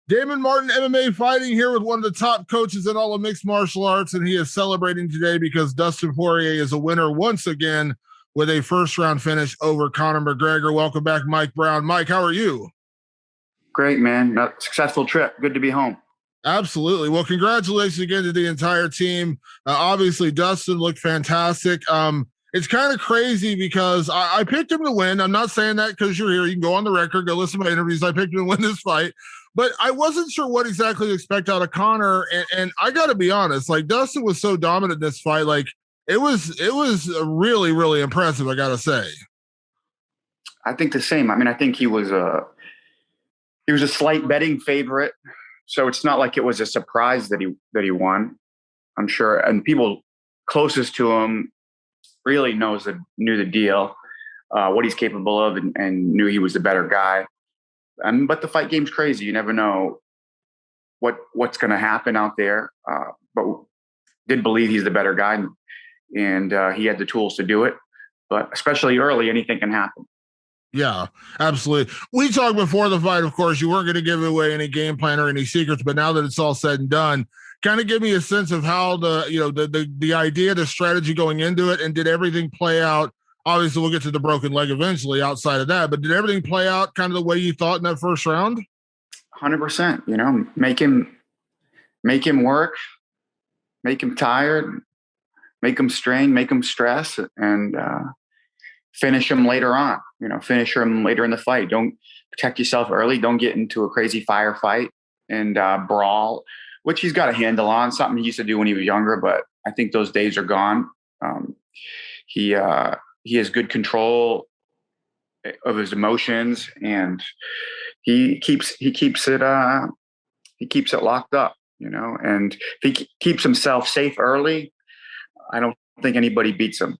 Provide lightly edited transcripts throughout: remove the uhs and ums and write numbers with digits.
Damon Martin, MMA fighting here with one of the top coaches in all of mixed martial arts, and he is celebrating today because Dustin Poirier is a winner once again with a first round finish over Conor McGregor. Welcome back, Mike Brown. Mike, how are you? Great, man. Successful trip. Good to be home. Absolutely. Well, congratulations again to the entire team. Obviously, Dustin looked fantastic. It's kind of crazy because I picked him to win. I'm not saying that because you're here. You can go on the record, go listen to my interviews. I picked him to win this fight, but I wasn't sure what exactly to expect out of Conor. And I got to be honest, like Dustin was so dominant in this fight. Like it was really, really impressive. I got to say. I think the same. I mean, I think he was a slight betting favorite, so it's not like it was a surprise that he won. I'm sure, and people closest to him really knew the deal, what he's capable of, and knew he was the better guy. But the fight game's crazy. You never know what's going to happen out there. But did believe he's the better guy, and he had the tools to do it. But especially early, anything can happen. Yeah, absolutely. We talked before the fight, of course, you weren't going to give away any game plan or any secrets, but now that it's all said and done, kind of give me a sense of how the idea, the strategy going into it, and did everything play out? Obviously, we'll get to the broken leg eventually outside of that, but did everything play out kind of the way you thought in that first round? 100%, make him work, make him tired, make him strain, make him stress, and finish him later on. Finish him later in the fight. Don't protect yourself early. Don't get into a crazy firefight and brawl, which he's got a handle on. Something he used to do when he was younger, but I think those days are gone. He has good control of his emotions, and he keeps it locked up. And if he keeps himself safe early, I don't think anybody beats him.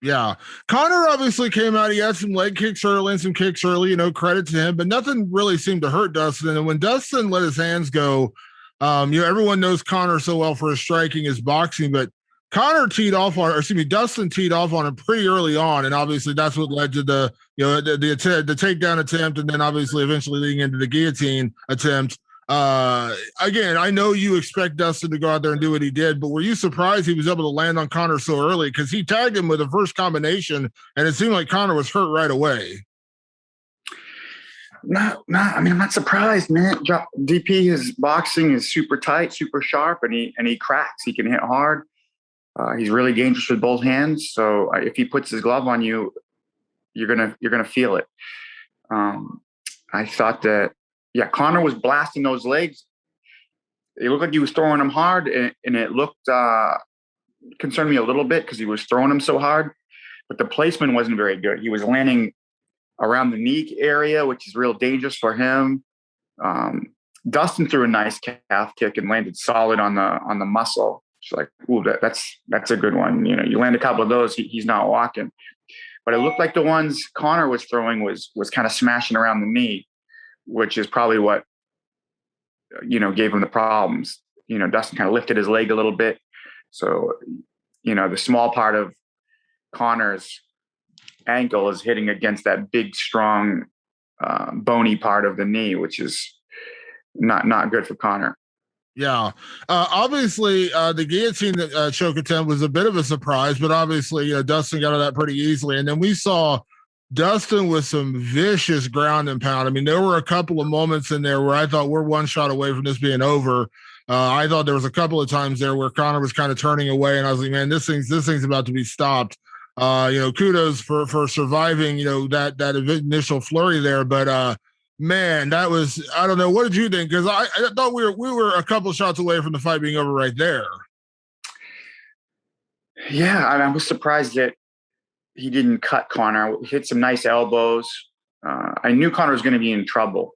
Yeah. Conor obviously came out. He had some leg kicks early and some kicks early, credit to him, but nothing really seemed to hurt Dustin. And when Dustin let his hands go, everyone knows Conor so well for his striking, his boxing, but Dustin teed off on him pretty early on. And obviously that's what led to the takedown attempt. And then obviously eventually leading into the guillotine attempt. Again, I know you expect Dustin to go out there and do what he did, but were you surprised he was able to land on Conor so early? Because he tagged him with the first combination, and it seemed like Conor was hurt right away. No, I mean, I'm not surprised, man. DP, his boxing is super tight, super sharp, and he cracks. He can hit hard. He's really dangerous with both hands. So if he puts his glove on you, you're gonna feel it. I thought that. Yeah, Conor was blasting those legs. It looked like he was throwing them hard, and it looked concerned me a little bit because he was throwing them so hard. But the placement wasn't very good. He was landing around the knee area, which is real dangerous for him. Dustin threw a nice calf kick and landed solid on the muscle. It's like, ooh, that's a good one. You land a couple of those, he's not walking. But it looked like the ones Conor was throwing was kind of smashing around the knee, which is probably what, gave him the problems. Dustin kind of lifted his leg a little bit. So, the small part of Conor's ankle is hitting against that big, strong, bony part of the knee, which is not good for Conor. Yeah. Obviously, the guillotine choke attempt was a bit of a surprise, but obviously, Dustin got out of that pretty easily. And then we saw Dustin with some vicious ground and pound. I mean, there were a couple of moments in there where I thought we're one shot away from this being over. I thought there was a couple of times there where Conor was kind of turning away, and I was like, man, this thing's about to be stopped. Kudos for surviving, that initial flurry there. But man, that was, I don't know. What did you think? Because I thought we were a couple shots away from the fight being over right there. Yeah, I was surprised that he didn't cut Conor. He hit some nice elbows. I knew Conor was going to be in trouble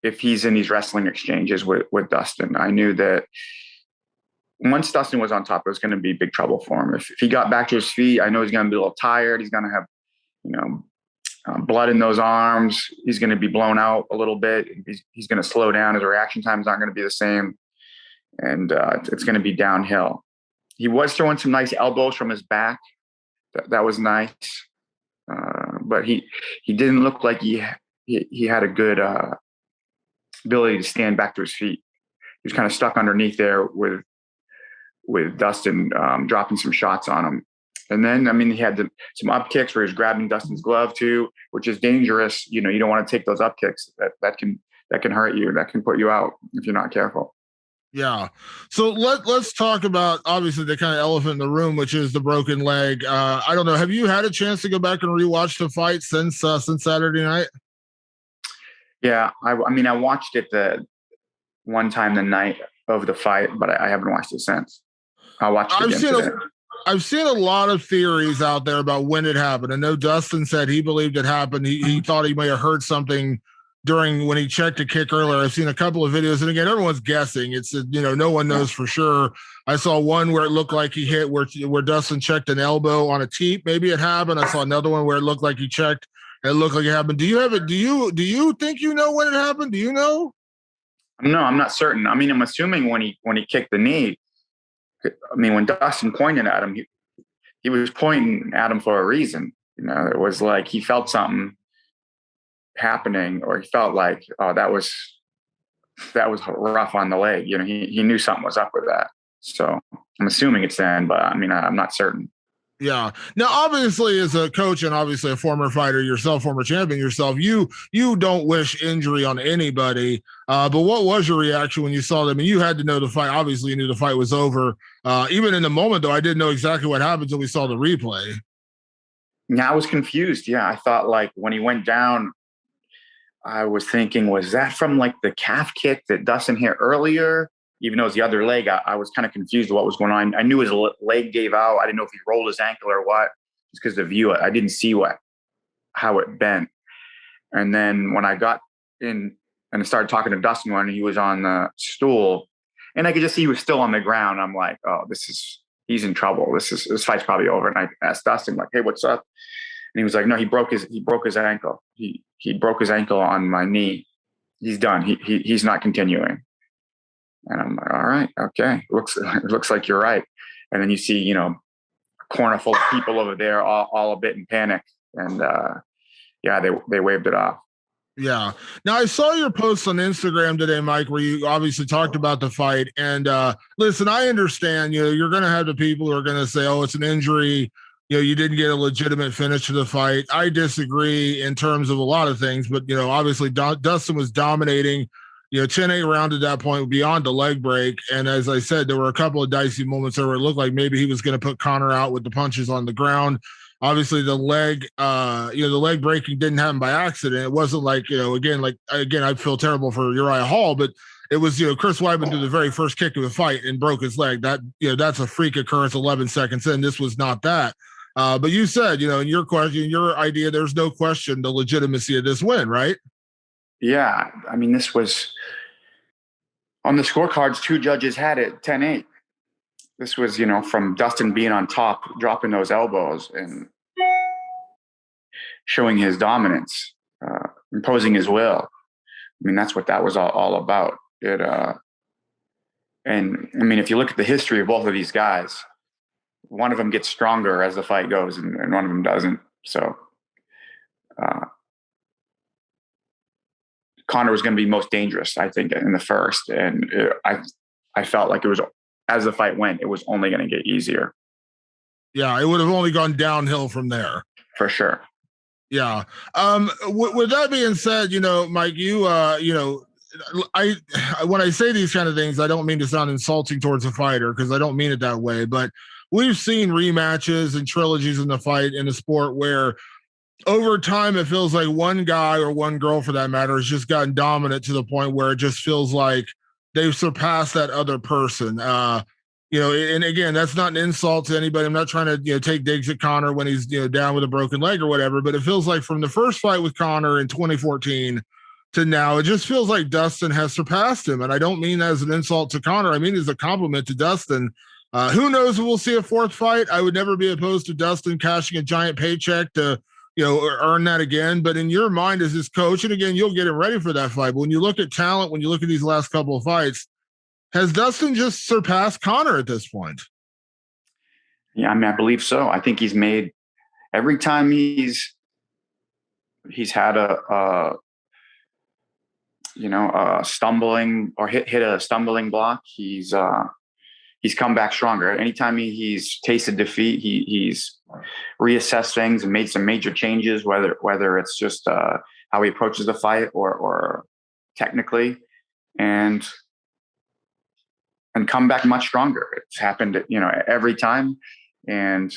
if he's in these wrestling exchanges with Dustin. I knew that once Dustin was on top, it was going to be big trouble for him. If he got back to his feet, I know he's going to be a little tired. He's going to have, blood in those arms. He's going to be blown out a little bit. He's going to slow down. His reaction times aren't going to be the same. And it's going to be downhill. He was throwing some nice elbows from his back. That was nice. But he didn't look like he had a good ability to stand back to his feet. He was kind of stuck underneath there with Dustin dropping some shots on him. And then, I mean, he had some up kicks where he was grabbing Dustin's glove too, which is dangerous. You know, you don't want to take those up kicks. That can hurt you. That can put you out if you're not careful. Yeah. So let's talk about obviously the kind of elephant in the room, which is the broken leg. I don't know. Have you had a chance to go back and rewatch the fight since Saturday night? Yeah, I mean, I watched it the one time the night of the fight, but I haven't watched it since. I watched it again today. I've seen a lot of theories out there about when it happened. I know Dustin said he believed it happened. He thought he may have heard something during when he checked a kick earlier. I've seen a couple of videos, and again, everyone's guessing. It's no one knows for sure. I saw one where it looked like he hit where Dustin checked an elbow on a teep. Maybe it happened. I saw another one where it looked like he checked. And it looked like it happened. Do you have it? Do you think you know when it happened? Do you know? No, I'm not certain. I mean, I'm assuming when he kicked the knee. I mean, when Dustin pointed at him, he was pointing at him for a reason. You know, it was like he felt something happening, or he felt like, oh, that was rough on the leg. You know, he knew something was up with that. So I'm assuming it's then, but I mean, I'm not certain. Yeah. Now, obviously, as a coach and obviously a former fighter yourself, former champion yourself, you don't wish injury on anybody. But what was your reaction when you saw them? I mean, you had to know the fight. Obviously, you knew the fight was over. Even in the moment, though, I didn't know exactly what happened until we saw the replay. Yeah, I was confused. Yeah, I thought like when he went down, I was thinking, was that from like the calf kick that Dustin hit earlier? Even though it was the other leg, I was kind of confused what was going on. I knew his leg gave out. I didn't know if he rolled his ankle or what, just because the view, I didn't see how it bent. And then when I got in and I started talking to Dustin when he was on the stool, and I could just see he was still on the ground. I'm like, oh, he's in trouble. This fight's probably over. And I asked Dustin, like, hey, what's up? And he was like, no, he broke his ankle. He broke his ankle on my knee. He's done. He's not continuing. And I'm like, all right, okay. Looks like you're right. And then you see, a corner full of people over there, all a bit in panic. And yeah, they waved it off. Yeah. Now I saw your post on Instagram today, Mike, where you obviously talked about the fight. And listen, I understand, you're going to have the people who are going to say, oh, it's an injury. You didn't get a legitimate finish to the fight. I disagree in terms of a lot of things, but obviously Dustin was dominating. 10-8 round at that point beyond the leg break. And as I said, there were a couple of dicey moments there where it looked like maybe he was going to put Conor out with the punches on the ground. Obviously the leg, the leg breaking didn't happen by accident. It wasn't like, again, I feel terrible for Uriah Hall, but it was, Chris Weidman did the very first kick of the fight and broke his leg. That, that's a freak occurrence 11 seconds in. This was not that. But you said, in your question, your idea, there's no question the legitimacy of this win, right? Yeah. I mean, this was on the scorecards, two judges had it 10-8. This was, from Dustin being on top, dropping those elbows and showing his dominance, imposing his will. I mean, that's what that was all about. And I mean, if you look at the history of both of these guys, one of them gets stronger as the fight goes and one of them doesn't. So Conor was going to be most dangerous, I think, in the first. And I felt like it was, as the fight went, it was only going to get easier. Yeah, it would have only gone downhill from there. For sure. Yeah. With that being said, Mike, when I say these kind of things, I don't mean to sound insulting towards a fighter because I don't mean it that way, but we've seen rematches and trilogies in the sport where over time it feels like one guy or one girl for that matter has just gotten dominant to the point where it just feels like they've surpassed that other person. And again, that's not an insult to anybody. I'm not trying to, take digs at Conor when he's, down with a broken leg or whatever, but it feels like from the first fight with Conor in 2014 to now, it just feels like Dustin has surpassed him. And I don't mean that as an insult to Conor. I mean, as a compliment to Dustin. Who knows if we'll see a fourth fight? I would never be opposed to Dustin cashing a giant paycheck to, earn that again. But in your mind as his coach, and again, you'll get him ready for that fight. But when you look at talent, when you look at these last couple of fights, has Dustin just surpassed Conor at this point? Yeah, I mean, I believe so. I think he's made every time he's had a stumbling or hit a stumbling block, he's come back stronger. Anytime he's tasted defeat, he's reassessed things and made some major changes, whether it's just how he approaches the fight or technically, and come back much stronger. It's happened, every time, and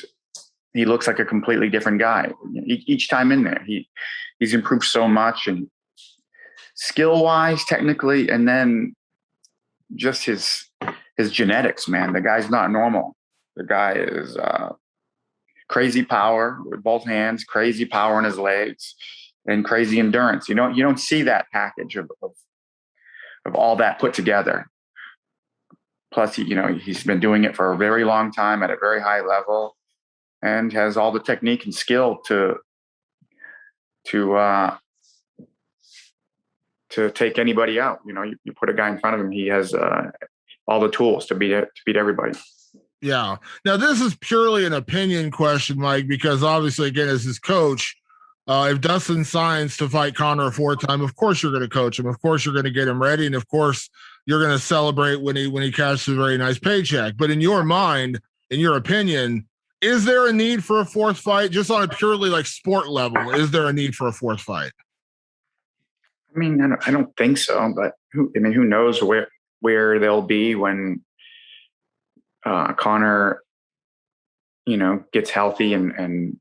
he looks like a completely different guy each time in there. He's improved so much, and skill wise, technically, and then just his genetics, man. The guy's not normal. The guy is crazy power with both hands, crazy power in his legs, and crazy endurance. You don't see that package of all that put together. Plus, he's been doing it for a very long time at a very high level, and has all the technique and skill to take anybody out. You put a guy in front of him, he has all the tools to beat everybody. Yeah. Now, this is purely an opinion question, Mike, because obviously, again, as his coach, if Dustin signs to fight Conor a fourth time, of course you're going to coach him. Of course you're going to get him ready, and of course you're going to celebrate when he cashes a very nice paycheck. But in your mind, in your opinion, is there a need for a fourth fight, just on a purely like sport level? Is there a need for a fourth fight? I mean, I don't think so, but who knows where they'll be when Conor, gets healthy and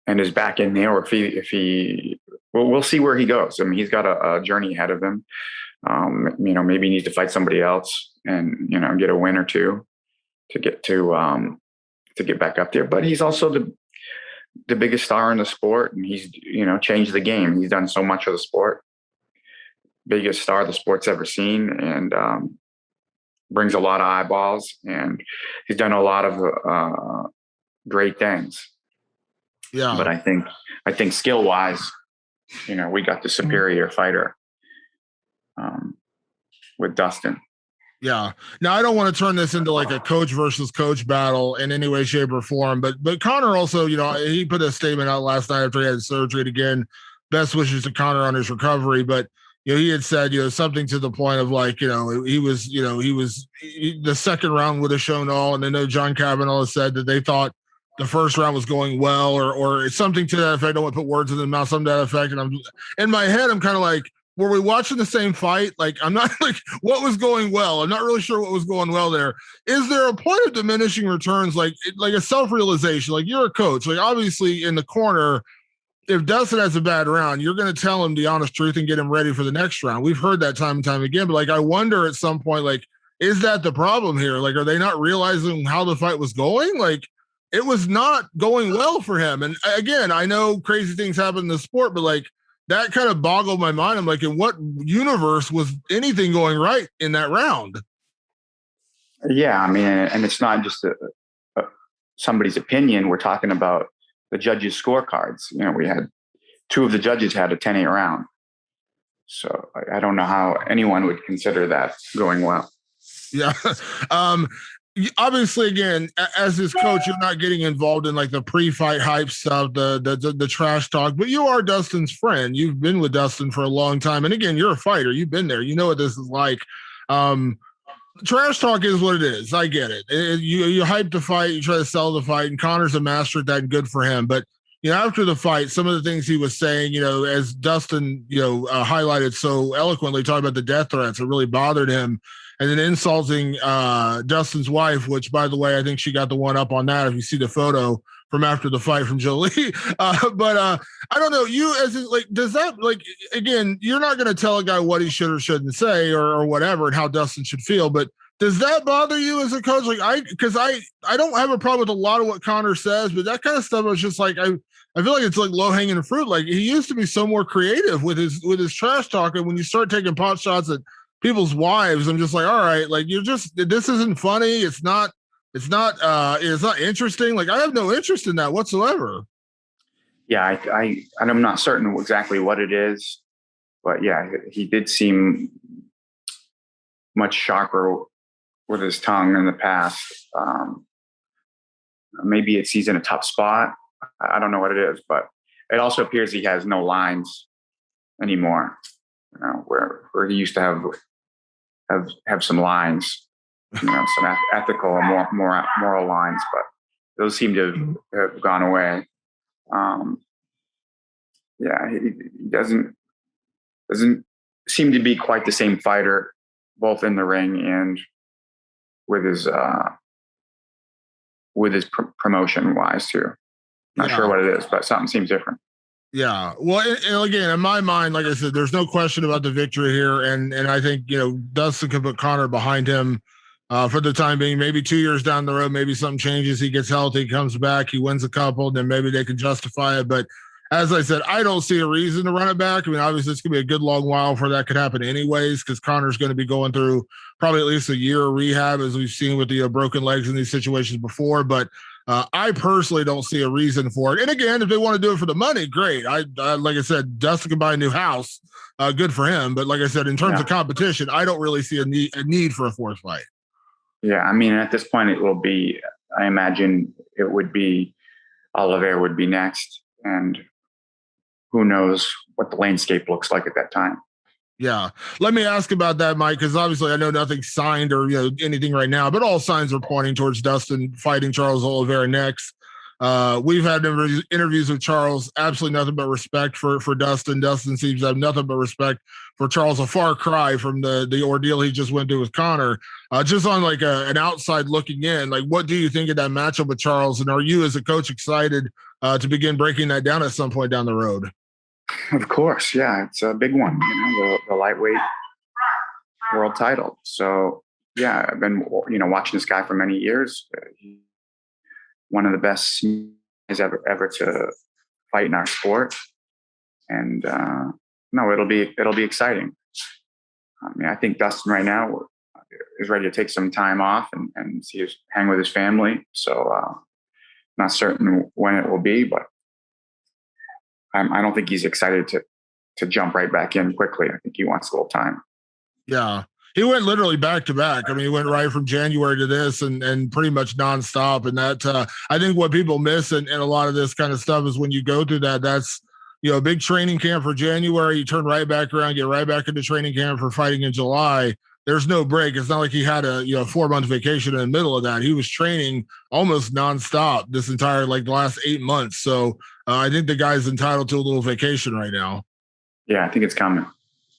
is back in there, or if he we'll see where he goes. I mean, he's got a journey ahead of him. Maybe he needs to fight somebody else and, get a win or two to get back up there. But he's also the biggest star in the sport, and he's, changed the game. He's done so much of the sport. Biggest star the sport's ever seen, and brings a lot of eyeballs, and he's done a lot of great things. Yeah. But I think skill wise, we got the superior fighter with Dustin. Yeah. Now, I don't want to turn this into like a coach versus coach battle in any way, shape, or form, but Conor also, he put a statement out last night after he had surgery. And again, best wishes to Conor on his recovery. But he had said, something to the point of like, the second round would have shown all. And I know John Kavanaugh said that they thought the first round was going well, or something to that effect. I don't want to put words in the mouth, something to that effect. And I'm in my head, I'm kind of like, were we watching the same fight? Like, I'm not like, what was going well? I'm not really sure what was going well there. Is there a point of diminishing returns, like a self-realization? Like, you're a coach, like obviously in the corner, if Dustin has a bad round, you're going to tell him the honest truth and get him ready for the next round. We've heard that time and time again, but like, I wonder at some point, like, is that the problem here? Like, are they not realizing how the fight was going? Like, it was not going well for him. And again, I know crazy things happen in the sport, but like, that kind of boggled my mind. I'm like, in what universe was anything going right in that round? Yeah, I mean, and it's not just somebody's opinion. We're talking about the judges' scorecards. We had two of the judges had a 10-8 round. So I don't know how anyone would consider that going well. Yeah. Obviously, again, as his coach, you're not getting involved in like the pre-fight hype stuff, the trash talk, but you are Dustin's friend. You've been with Dustin for a long time. And again, you're a fighter. You've been there. You know what this is like. Trash talk is what it is. I get it. You hype the fight, you try to sell the fight, and Conor's a master at that, and good for him. But after the fight, some of the things he was saying, as Dustin, highlighted so eloquently, talking about the death threats, it really bothered him. And then insulting Dustin's wife, which, by the way, I think she got the one up on that. If you see the photo from after the fight from Jolie, but I don't know. You as like, does that like again? You're not going to tell a guy what he should or shouldn't say or whatever, and how Dustin should feel. But does that bother you as a coach? Like because I don't have a problem with a lot of what Conor says, but that kind of stuff is just like I feel like it's like low hanging fruit. Like he used to be so more creative with his trash talk, and when you start taking pot shots at people's wives, I'm just like, all right, like this isn't funny. It's not interesting. Like I have no interest in that whatsoever. Yeah. I'm not certain exactly what it is, but yeah, he did seem much sharper with his tongue in the past. Maybe he's in a tough spot. I don't know what it is, but it also appears he has no lines anymore. Where he used to have some lines, some ethical or more moral lines, but those seem to have gone away. He doesn't seem to be quite the same fighter, both in the ring and with his promotion wise too. Not sure what it is, but something seems different. Yeah. Well, and again, in my mind, like I said, there's no question about the victory here. And I think, Dustin could put Conor behind him for the time being. Maybe 2 years down the road, maybe something changes. He gets healthy, comes back, he wins a couple, then maybe they can justify it. But as I said, I don't see a reason to run it back. I mean, obviously, it's going to be a good long while for that could happen anyways, because Conor's going to be going through probably at least a year of rehab, as we've seen with the broken legs in these situations before. But I personally don't see a reason for it. And again, if they want to do it for the money, great. I like I said, Dustin can buy a new house. Good for him. But like I said, in terms of competition, I don't really see a need for a fourth fight. Yeah, I mean, at this point, it will be. I imagine it would be Oliveira would be next, and who knows what the landscape looks like at that time. Yeah. Let me ask about that, Mike, because obviously I know nothing's signed or anything right now, but all signs are pointing towards Dustin fighting Charles Oliveira next. We've had interviews with Charles, absolutely nothing but respect for Dustin. Dustin seems to have nothing but respect for Charles, a far cry from the ordeal he just went through with Conor. Just on like an outside looking in, like what do you think of that matchup with Charles? And are you as a coach excited to begin breaking that down at some point down the road? Of course, yeah, it's a big one. The lightweight world title. So yeah, I've been watching this guy for many years. He's one of the best guys ever to fight in our sport, and it'll be exciting. I mean, I think Dustin right now is ready to take some time off and hang with his family. So not certain when it will be, but I don't think he's excited to jump right back in quickly. I think he wants a little time. Yeah. He went literally back to back. I mean, he went right from January to this and pretty much nonstop. And that, I think what people miss in a lot of this kind of stuff is when you go through that's, a big training camp for January, you turn right back around, get right back into training camp for fighting in July. There's no break. It's not like he had a 4-month vacation in the middle of that. He was training almost nonstop this entire the last 8 months. So I think the guy's entitled to a little vacation right now. Yeah, I think it's coming.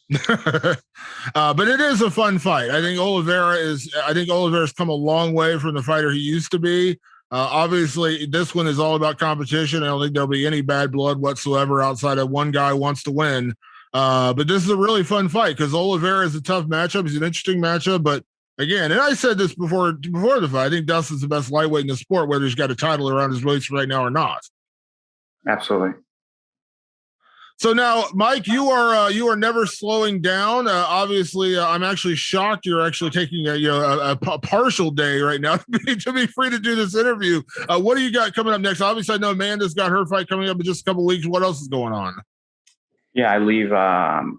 But it is a fun fight. I think Oliveira's come a long way from the fighter he used to be. Obviously, this one is all about competition. I don't think there'll be any bad blood whatsoever outside of one guy wants to win. But this is a really fun fight because Oliveira is a tough matchup. He's an interesting matchup. But again, and I said this before the fight, I think Dustin's the best lightweight in the sport, whether he's got a title around his waist right now or not. Absolutely. So now, Mike, you are never slowing down. Obviously, I'm actually shocked you're actually taking a partial day right now to be free to do this interview. What do you got coming up next? Obviously, I know Amanda's got her fight coming up in just a couple of weeks. What else is going on? Yeah, I leave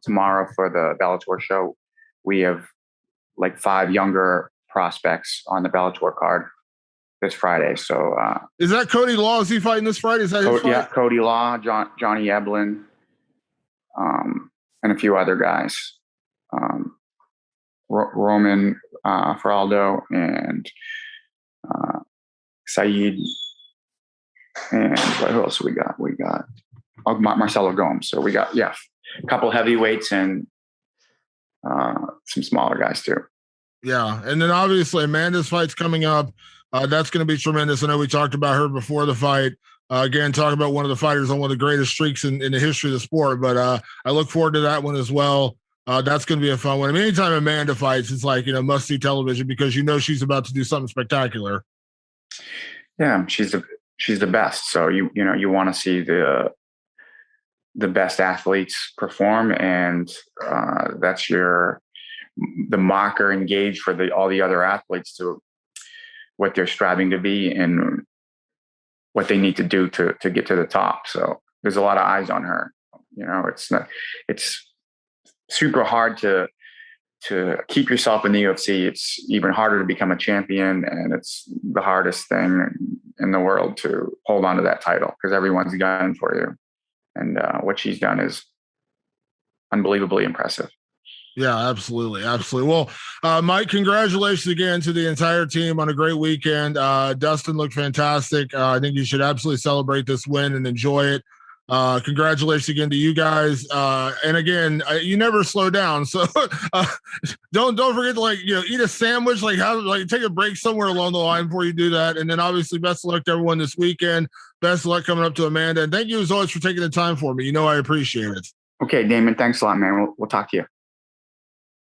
tomorrow for the Bellator show. We have 5 younger prospects on the Bellator card this Friday. So is that Cody Law? Is he fighting this Friday? Is that his fight? Yeah, Cody Law, Johnny Eblin. And a few other guys, Roman Feraldo and Saeed, and who else we got? We got Marcelo Gomes. So we got a couple heavyweights and some smaller guys too. Yeah, and then obviously Amanda's fight's coming up. That's going to be tremendous. I know we talked about her before the fight. Again, talking about one of the fighters on one of the greatest streaks in the history of the sport. But I look forward to that one as well. That's going to be a fun one. I mean, anytime Amanda fights, it's must-see television because she's about to do something spectacular. Yeah, she's the best. So you want to see the best athletes perform, and that's the marker and gauge for all the other athletes to what they're striving to be and what they need to do to get to the top. So there's a lot of eyes on her. It's super hard to keep yourself in the UFC. It's even harder to become a champion, and it's the hardest thing in the world to hold on to that title because everyone's gunning for you. And what she's done is unbelievably impressive. Yeah, absolutely. Absolutely. Well, Mike, congratulations again to the entire team on a great weekend. Dustin looked fantastic. I think you should absolutely celebrate this win and enjoy it. Congratulations again to you guys. And again, you never slow down. So don't forget to eat a sandwich, take a break somewhere along the line before you do that. And then obviously best of luck to everyone this weekend. Best of luck coming up to Amanda. And thank you as always for taking the time for me. I appreciate it. Okay, Damon, thanks a lot, man. We'll talk to you.